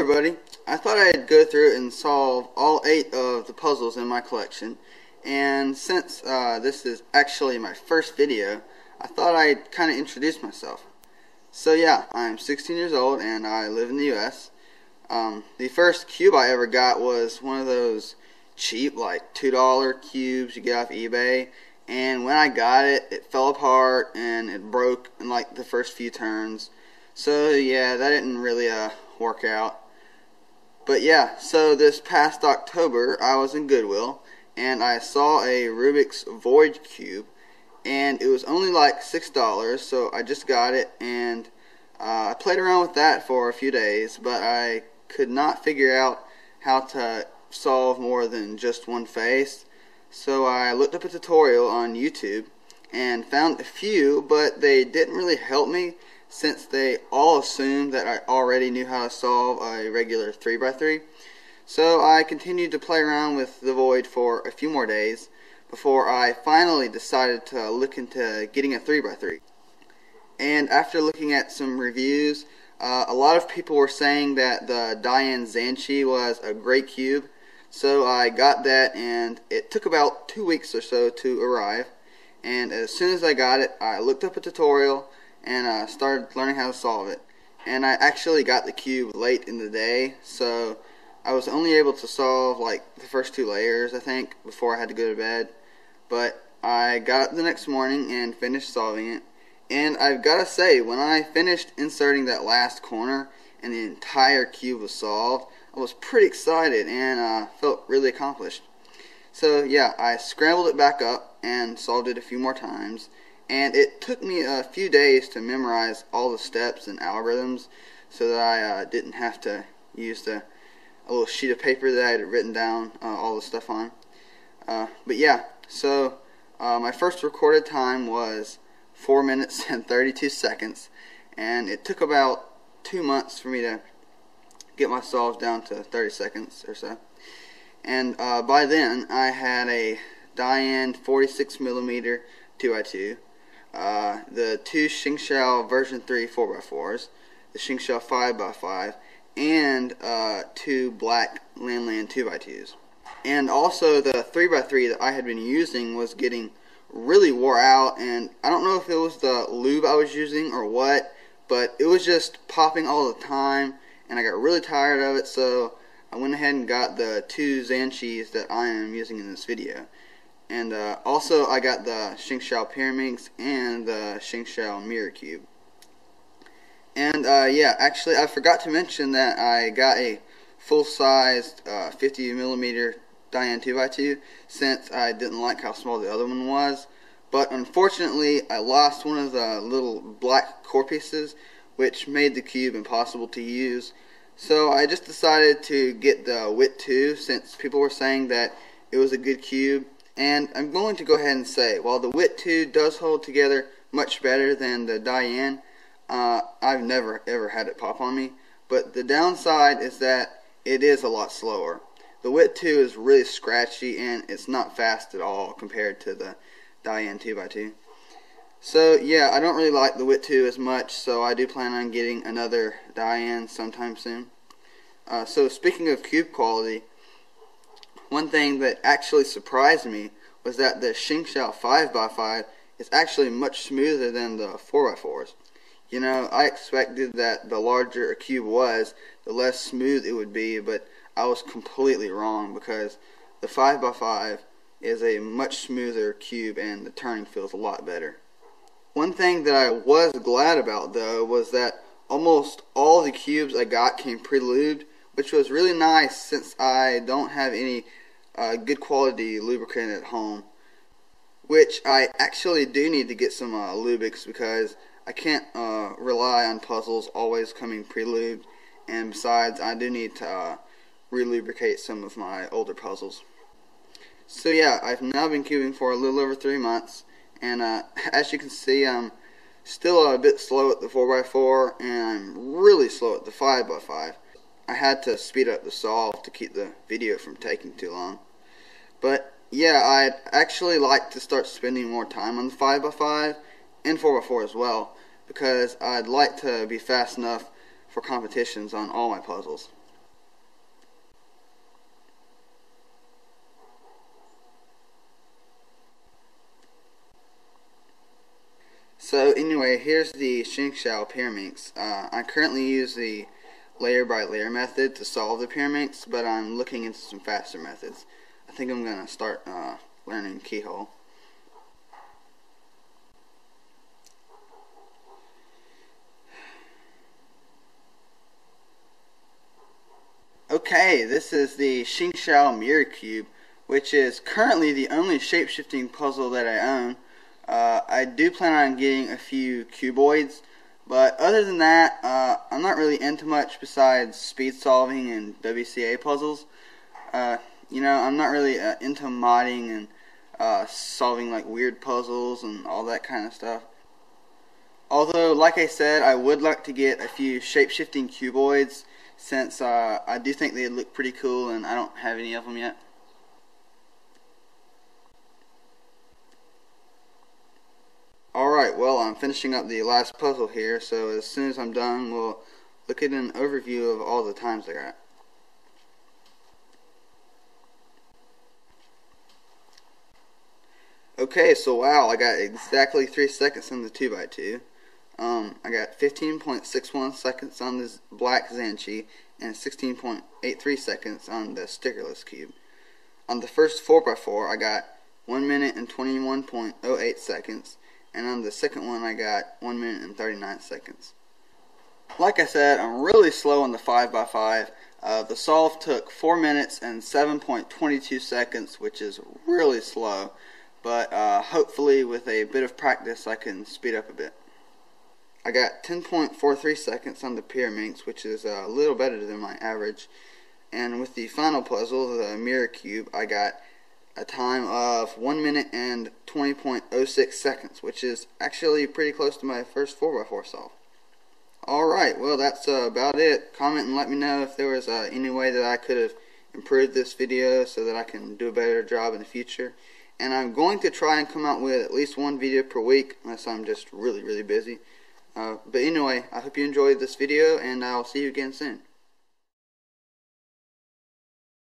everybody. I thought I'd go through and solve all 8 of the puzzles in my collection, and since this is actually my first video, I thought I'd kind of introduce myself. So yeah, I'm 16 years old and I live in the US. The first cube I ever got was one of those cheap like $2 cubes you get off eBay, and when I got it, it fell apart and it broke in like the first few turns. So yeah, that didn't really work out. But yeah, so this past October I was in Goodwill and I saw a Rubik's Void cube, and it was only like $6, so I just got it, and I played around with that for a few days, but I could not figure out how to solve more than just one face. So I looked up a tutorial on YouTube and found a few, but they didn't really help me since they all assumed that I already knew how to solve a regular 3x3. So I continued to play around with the Void for a few more days before I finally decided to look into getting a 3x3. And after looking at some reviews, a lot of people were saying that the Diane Zanchi was a great cube. So I got that, and it took about 2 weeks or so to arrive. And as soon as I got it, I looked up a tutorial and started learning how to solve it. And I actually got the cube late in the day, so I was only able to solve like the first 2 layers, I think, before I had to go to bed. But I got up the next morning and finished solving it. And I've got to say, when I finished inserting that last corner and the entire cube was solved, I was pretty excited and felt really accomplished. So yeah, I scrambled it back up and solved it a few more times. And it took me a few days to memorize all the steps and algorithms so that I didn't have to use a little sheet of paper that I had written down all the stuff on. But yeah, so my first recorded time was 4 minutes and 32 seconds, and it took about 2 months for me to get my solves down to 30 seconds or so. And by then I had a Diane 46mm 2x2, the 2 Xingqiao version 3 4x4s, the Xingqiao 5x5, and 2 black Lanlan 2x2s. And also the 3x3 that I had been using was getting really wore out, and I don't know if it was the lube I was using or what, but it was just popping all the time, and I got really tired of it, so I went ahead and got the 2 Zanchis that I am using in this video. And also I got the Xingqiao Pyraminx and the Xingqiao Mirror Cube. And yeah, actually I forgot to mention that I got a full-sized 50mm Diane 2x2 since I didn't like how small the other one was. But unfortunately I lost one of the little black core pieces, which made the cube impossible to use. So I just decided to get the WIT 2 since people were saying that it was a good cube. And I'm going to go ahead and say, while the WIT 2 does hold together much better than the Diane, I've never ever had it pop on me. But the downside is that it is a lot slower. The WIT 2 is really scratchy and it's not fast at all compared to the Diane 2x2. So yeah, I don't really like the WIT 2 as much, so I do plan on getting another Diane sometime soon. So speaking of cube quality, one thing that actually surprised me was that the Xingqiao 5x5 is actually much smoother than the 4x4s. You know, I expected that the larger a cube was, the less smooth it would be, but I was completely wrong because the 5x5 is a much smoother cube and the turning feels a lot better. One thing that I was glad about though was that almost all the cubes I got came pre-lubed, which was really nice since I don't have any good quality lubricant at home, which I actually do need to get some Lubix because I can't rely on puzzles always coming pre-lubed, and besides I do need to relubricate some of my older puzzles. So yeah, I've now been cubing for a little over 3 months, and as you can see, I'm still a bit slow at the 4x4 and I'm really slow at the 5x5. I had to speed up the solve to keep the video from taking too long. But yeah, I'd actually like to start spending more time on the 5x5 and 4x4 as well, because I'd like to be fast enough for competitions on all my puzzles. So anyway, here's the Xingqiao Pyraminx. I currently use the layer by layer method to solve the Pyraminx, but I'm looking into some faster methods. I think I'm going to start learning Keyhole. Okay, this is the Xingqiao Mirror Cube, which is currently the only shape-shifting puzzle that I own. I do plan on getting a few cuboids, but other than that, I'm not really into much besides speed solving and WCA puzzles. You know, I'm not really into modding and solving like weird puzzles and all that kind of stuff. Although, like I said, I would like to get a few shape-shifting cuboids, since I do think they look pretty cool and I don't have any of them yet. Alright, well, I'm finishing up the last puzzle here, so as soon as I'm done, we'll look at an overview of all the times I got. Okay, so wow, I got exactly 3 seconds on the 2x2. I got 15.61 seconds on this black Zhanchi and 16.83 seconds on the stickerless cube. On the first 4x4, I got 1 minute and 21.08 seconds, and on the second one, I got 1 minute and 39 seconds. Like I said, I'm really slow on the 5x5. The solve took 4 minutes and 7.22 seconds, which is really slow, but hopefully with a bit of practice I can speed up a bit. I got 10.43 seconds on the Pyraminx, which is a little better than my average. And with the final puzzle, the Mirror Cube, I got a time of 1 minute and 20.06 seconds, which is actually pretty close to my first 4x4 solve. Alright, well that's about it. Comment and let me know if there was any way that I could have improved this video so that I can do a better job in the future. And I'm going to try and come out with at least one video per week, unless I'm just really busy. But anyway, I hope you enjoyed this video, and I'll see you again soon.